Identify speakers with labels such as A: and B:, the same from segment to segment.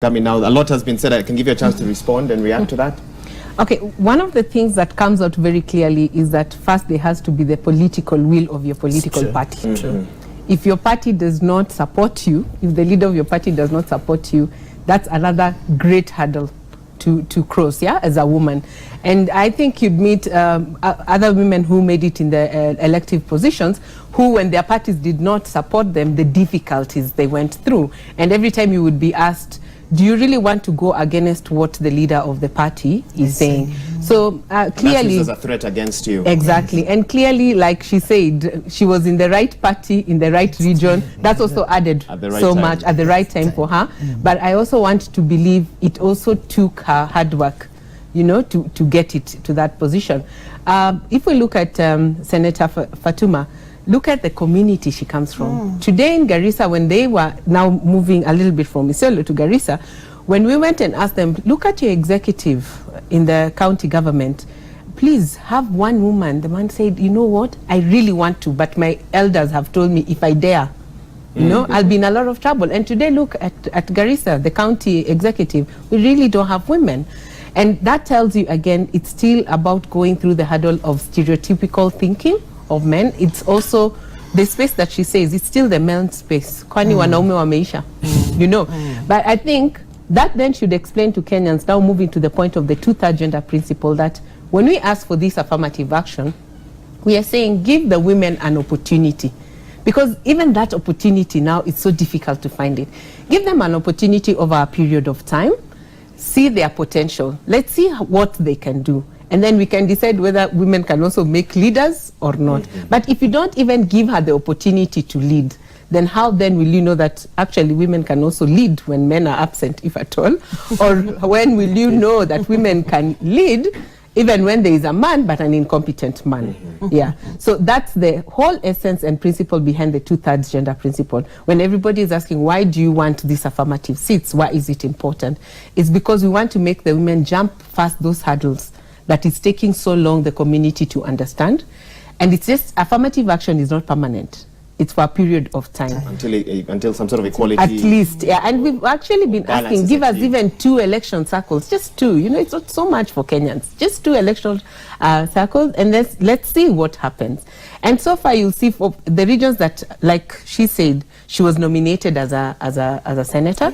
A: coming now. A lot has been said. I can give you a chance to respond and react to that.
B: Okay, one of the things that comes out very clearly is that first there has to be the political will of your political party. If your party does not support you, if the leader of your party does not support you, that's another great hurdle to cross, yeah, as a woman. And I think you'd meet other women who made it in the elective positions, who, when their parties did not support them, the difficulties they went through. And every time you would be asked, do you really want to go against what the leader of the party is saying? So clearly,
A: there's a threat against you.
B: Exactly, and clearly, like she said, she was in the right party, in the right region. That's also added so much at the right time for her. But I also want to believe it also took her hard work, you know, to get it to that position. If we look at Senator Fatuma, look at the community she comes from. Today in Garissa, when they were now moving a little bit from Isiolo to Garissa, when we went and asked them, look at your executive in the county government, please have one woman. The man said, you know what, I really want to, but my elders have told me if I dare, you know, I'll be in a lot of trouble. And today, look at Garissa, the county executive, we really don't have women. And that tells you, again, it's still about going through the hurdle of stereotypical thinking of men. It's also the space that she says, it's still the men's space. Kwani wanaume wameisha, you know. But I think that then should explain to Kenyans, now moving to the point of the two-third gender principle, that when we ask for this affirmative action, we are saying give the women an opportunity. Because even that opportunity now, it's so difficult to find it. Give them an opportunity over a period of time, see their potential. Let's see what they can do. And then we can decide whether women can also make leaders or not. But if you don't even give her the opportunity to lead, then how then will you know that actually women can also lead when men are absent, if at all? Or when will you know that women can lead even when there is a man, but an incompetent man? Yeah. So that's the whole essence and principle behind the two-thirds gender principle. When everybody is asking, why do you want these affirmative seats? Why is it important? It's because we want to make the women jump past those hurdles that it's taking so long the community to understand. And it's just, affirmative action is not permanent. It's for a period of time.
A: Until some sort of equality.
B: At least, yeah. And we've actually been asking, give us even 2 election circles, just 2. You know, it's not so much for Kenyans. Just 2 election circles, and let's see what happens. And so far, you'll see for the regions that, like she said, she was nominated as a senator,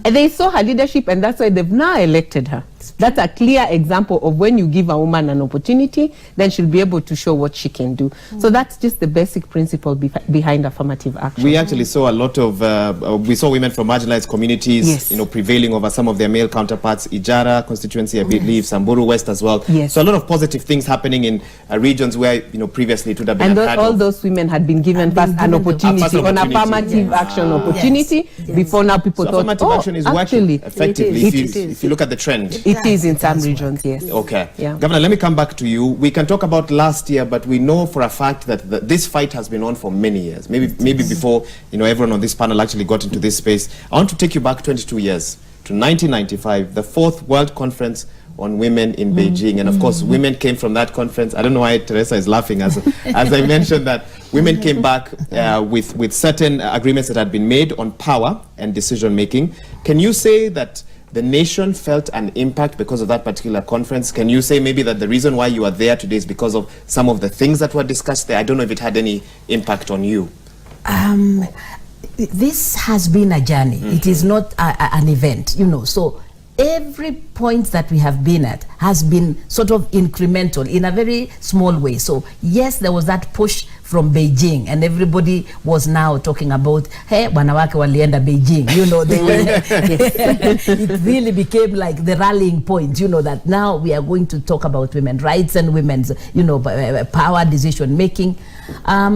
B: and they saw her leadership, and that's why they've now elected her. That's a clear example of when you give a woman an opportunity, then she'll be able to show what she can do. So that's just the basic principle behind affirmative action.
A: We actually saw a lot of, we saw women from marginalized communities, you know, prevailing over some of their male counterparts. Ijara constituency, I believe, Samburu West as well. So a lot of positive things happening in regions where, you know, previously it would have been
B: all those women had been given first an opportunity, an affirmative action opportunity, before now people thought,
A: affirmative action is working effectively if you look at the trend.
B: It is in some regions, yes.
A: Okay. Governor, let me come back to you. We can talk about last year, but we know for a fact that this fight has been on for many years. Maybe before, you know, everyone on this panel actually got into this space. I want to take you back 22 years to 1995, the 4th World Conference on Women in Beijing. And of course, women came from that conference. I don't know why Teresa is laughing as I mentioned that women came back with certain agreements that had been made on power and decision making. Can you say that the nation felt an impact because of that particular conference? Can you say maybe that the reason why you are there today is because of some of the things that were discussed there? I don't know if it had any impact on you.
C: This has been a journey. It is not an event, you know. So every point that we have been at has been sort of incremental in a very small way. So yes, there was that push from Beijing, and everybody was now talking about, hey, wanawake walienda Beijing, you know, they were, it really became like the rallying point, you know, that now we are going to talk about women's rights and women's, you know, power decision making.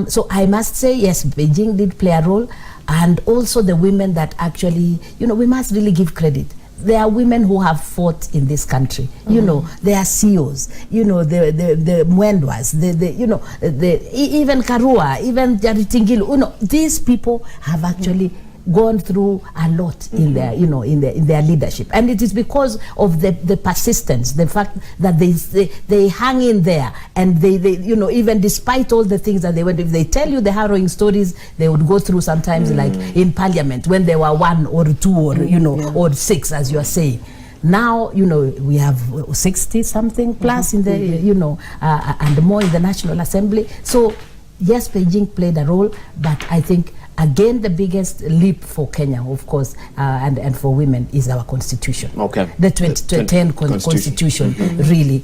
C: So I must say, yes, Beijing did play a role, and also the women that actually, you know, we must really give credit. There are women who have fought in this country. You know, there are CEOs, you know, the Mwendwas, you know, even Karua, even Jaritingilu, you know, these people have actually gone through a lot in their, you know, in their leadership, and it is because of the persistence, the fact that they hang in there, and they you know, even despite all the things that they went, if they tell you the harrowing stories they would go through sometimes, like in Parliament when there were 1 or 2 or you know, or 6, as you are saying. Now, you know, we have 60 something plus in the, you know, and more in the National Assembly. So yes, Beijing played a role, but I think again the biggest leap for Kenya, of course, and for women, is our constitution. Okay. The 2010 constitution really,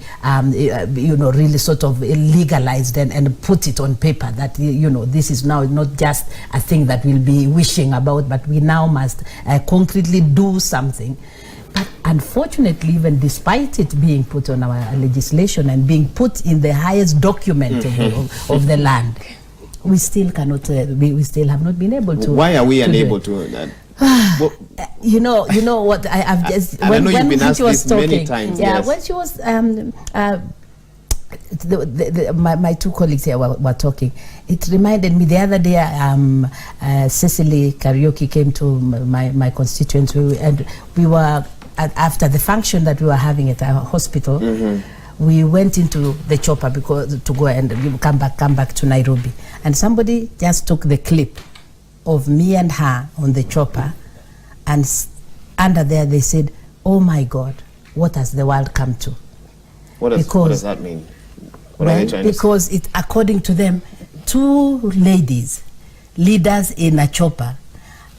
C: you know, really sort of legalized and put it on paper that, you know, this is now not just a thing that we'll be wishing about, but we now must concretely do something. But unfortunately, even despite it being put on our legislation and being put in the highest document of the land, we still cannot, we still have not been able to.
A: Why are we unable to?
C: You know what, I've just,
A: when you've been asked
C: she was
A: this
C: talking,
A: many times,
C: yeah,
A: yes.
C: when she was, my 2 colleagues here were talking, it reminded me the other day, Cecily Karaoke came to my constituency, and we were, after the function that we were having at our hospital, we went into the chopper because to go and come back to Nairobi, and somebody just took the clip of me and her on the chopper, and under there they said, "Oh my God, what has the world come to?"
A: What does that mean?
C: Because it, according to them, 2 ladies, leaders in a chopper,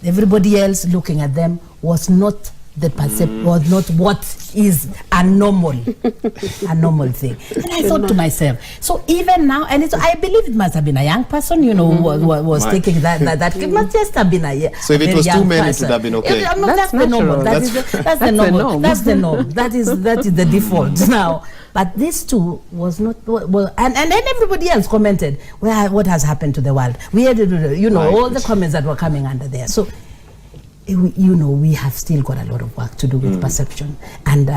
C: everybody else looking at them was not the was not what is a normal thing. And I thought to myself, so even now, and it's, I believe it must have been a young person, you know, who was taking that it must just have been a
A: so if it was 2 men, it would have been okay.
C: That's the normal. That's the normal. That's the norm. That is the default now. But this too was not well, and then everybody else commented, well, what has happened to the world? We had, you know, all the comments that were coming under there. So, you know, we have still got a lot of work to do with perception, and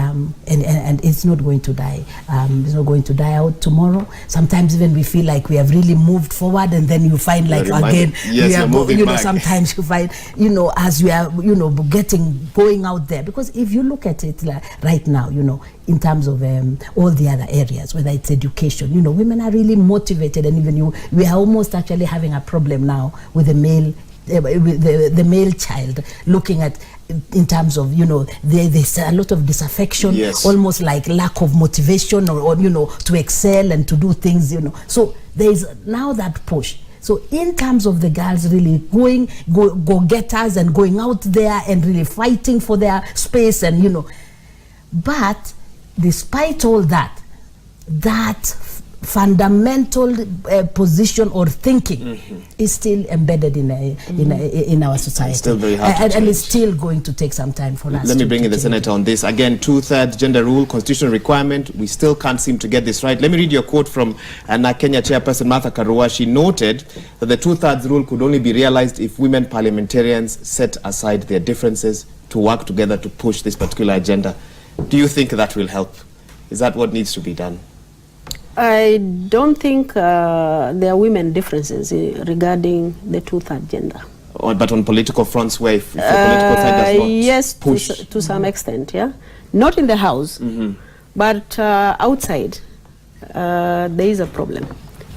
C: it's not going to die. It's not going to die out tomorrow. Sometimes even we feel like we have really moved forward, and then you find like again,
A: yes, we are moving
C: you know,
A: back.
C: Sometimes you find, you know, as we are, you know, going out there, because if you look at it like right now, you know, in terms of all the other areas, whether it's education, you know, women are really motivated, and even we are almost actually having a problem now with the male. The male child, looking at in terms of, you know, there's a lot of disaffection, almost like lack of motivation, or you know, to excel and to do things, you know. So there's now that push. So in terms of the girls really go-getters and going out there and really fighting for their space, and you know, but despite all that, fundamental position or thinking is still embedded in our society. It's still very hard to change. And it's still going to take some time for us.
A: Let me bring in the Senator on this. Again, 2/3 gender rule, constitutional requirement. We still can't seem to get this right. Let me read your quote from Kenya Chairperson Martha Karua. She noted that the 2/3 rule could only be realized if women parliamentarians set aside their differences to work together to push this particular agenda. Do you think that will help? Is that what needs to be done?
D: I don't think there are women differences regarding the 2/3 gender.
A: But on political fronts, where if the political side does not
D: yes,
A: push?
D: to some extent, yeah. Not in the House, but outside, there is a problem.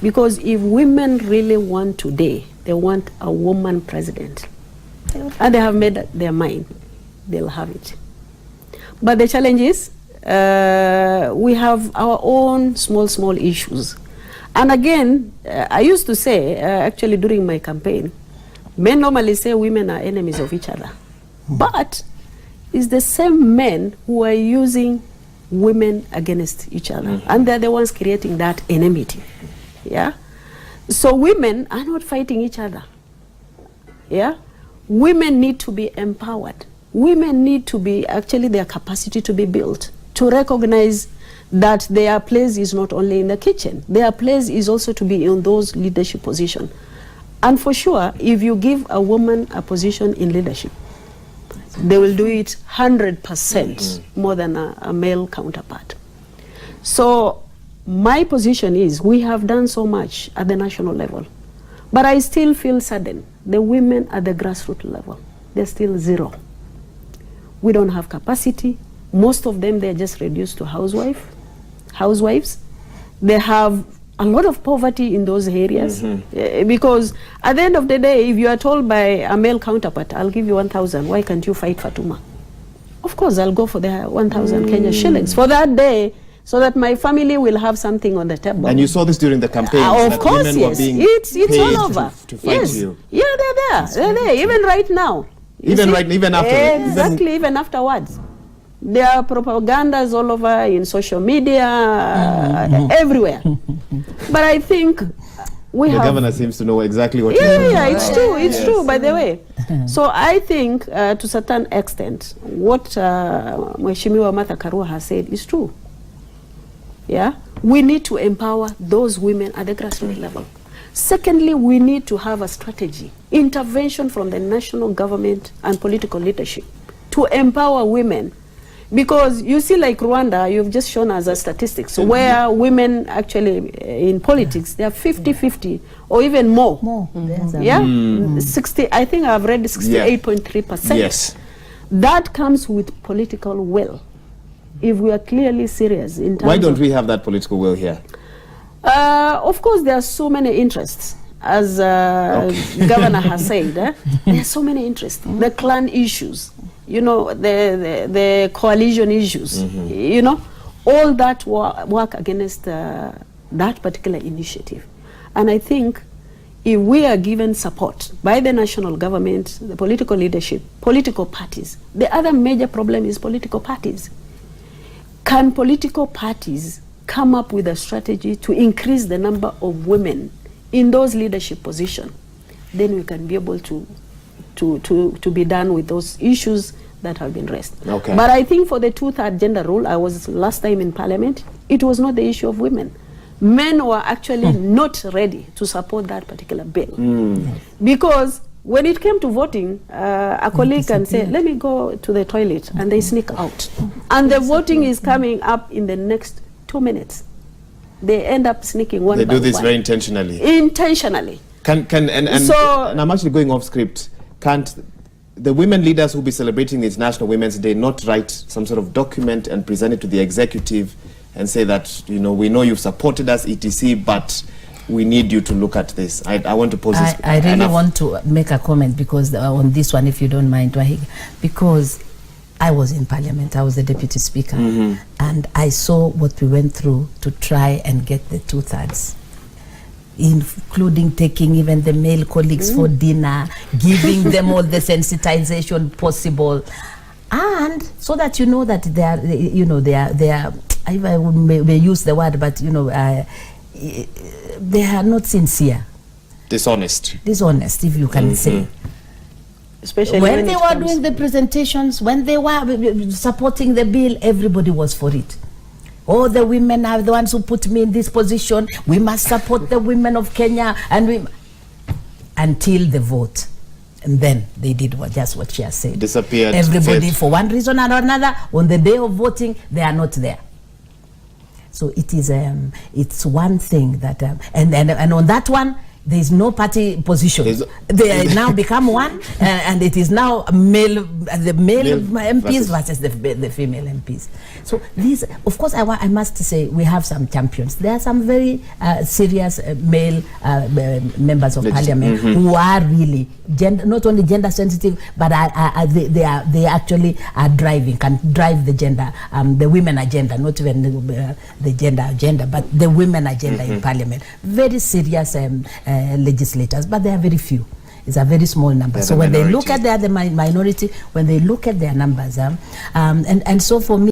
D: Because if women really want today, they want a woman president, and they have made their mind, they'll have it. But the challenge is, we have our own small issues. And again, I used to say, actually during my campaign, men normally say women are enemies of each other. But it's the same men who are using women against each other. And they're the ones creating that enmity. Yeah? So women are not fighting each other. Yeah? Women need to be empowered. Women need to be, actually their capacity to be built, to recognize that their place is not only in the kitchen, their place is also to be in those leadership positions. And for sure, if you give a woman a position in leadership, they will do it 100% more than a male counterpart. So my position is, we have done so much at the national level, but I still feel saddened, the women at the grassroots level. they're still zero. We don't have capacity. Most of them, they're just reduced to housewives. They have a lot of poverty in those areas, because at the end of the day, if you are told by a male counterpart, I'll give you 1,000, why can't you fight Fatuma? Of course, I'll go for the 1,000 Kenya shillings for that day, so that my family will have something on the table.
A: And you saw this during the campaign.
D: Of course, yes. It's all over.
A: To fight you.
D: Yeah, they're there. They're there, even right now.
A: Even after.
D: Exactly, even afterwards. There are propagandas all over in social media, everywhere. But I think we have...
A: The governor seems to know exactly what
D: Yeah, it's true. It's true, by the way. So I think, to a certain extent, what Mheshimiwa Martha Karua has said is true. Yeah, we need to empower those women at the grassroots level. Secondly, we need to have a strategy, intervention from the national government and political leadership to empower women. Because you see, like Rwanda, you've just shown us a statistics where women actually in politics, they are 50-50 or even more. Yeah, 60. I think I've read 68.3%.
A: Yes,
D: that comes with political will. If we are clearly serious in terms
A: why don't we have that political will here?
D: Of course, there are so many interests, as Governor has said. There are so many interests. The clan issues, you know, the coalition issues, you know, all that work against that particular initiative. And I think if we are given support by the national government, the political leadership, political parties, the other major problem is political parties. Can political parties come up with a strategy to increase the number of women in those leadership positions? Then we can be able to be done with those issues that have been raised.
A: Okay.
D: But I think for the 2/3 gender rule, I was last time in Parliament, it was not the issue of women. Men were actually not ready to support that particular bill. Because when it came to voting, a colleague can say, let me go to the toilet, and they sneak out. And the voting is coming up in the next 2 minutes. They end up sneaking one by one.
A: They do this very intentionally.
D: Intentionally.
A: And I'm actually going off script. Can't the women leaders who will be celebrating the International Women's Day not write some sort of document and present it to the executive and say that, you know, we know you've supported us, etc., but we need you to look at this? I want to pose this.
C: I really want to make a comment because on this one, if you don't mind, Wahig, because I was in Parliament, I was the Deputy Speaker, and I saw what we went through to try and get the 2/3, including taking even the male colleagues for dinner, giving them all the sensitization possible, and so that you know that they are, you know, they are. I may use the word, but you know, they are not sincere.
A: Dishonest,
C: if you can say.
D: Especially
C: when they were doing the presentations, when they were supporting the bill, everybody was for it. Oh, the women are the ones who put me in this position. We must support the women of Kenya, and until the vote. And then they did just what she has said.
A: Disappeared.
C: Everybody, for one reason or another, on the day of voting, they are not there. So it is, it's one thing that, and on that one, there is no party position. They now become one, and it is now the male MPs versus the female MPs. So these, of course, I must say we have some champions. There are some very serious male members of Parliament who are really not only gender sensitive, but they actually are can drive the gender, the women agenda, not even the gender agenda, but the women agenda in Parliament. Very serious legislators, but they are very few. It's a very small number. So when they look at the minority, when they look at their numbers, and so for me,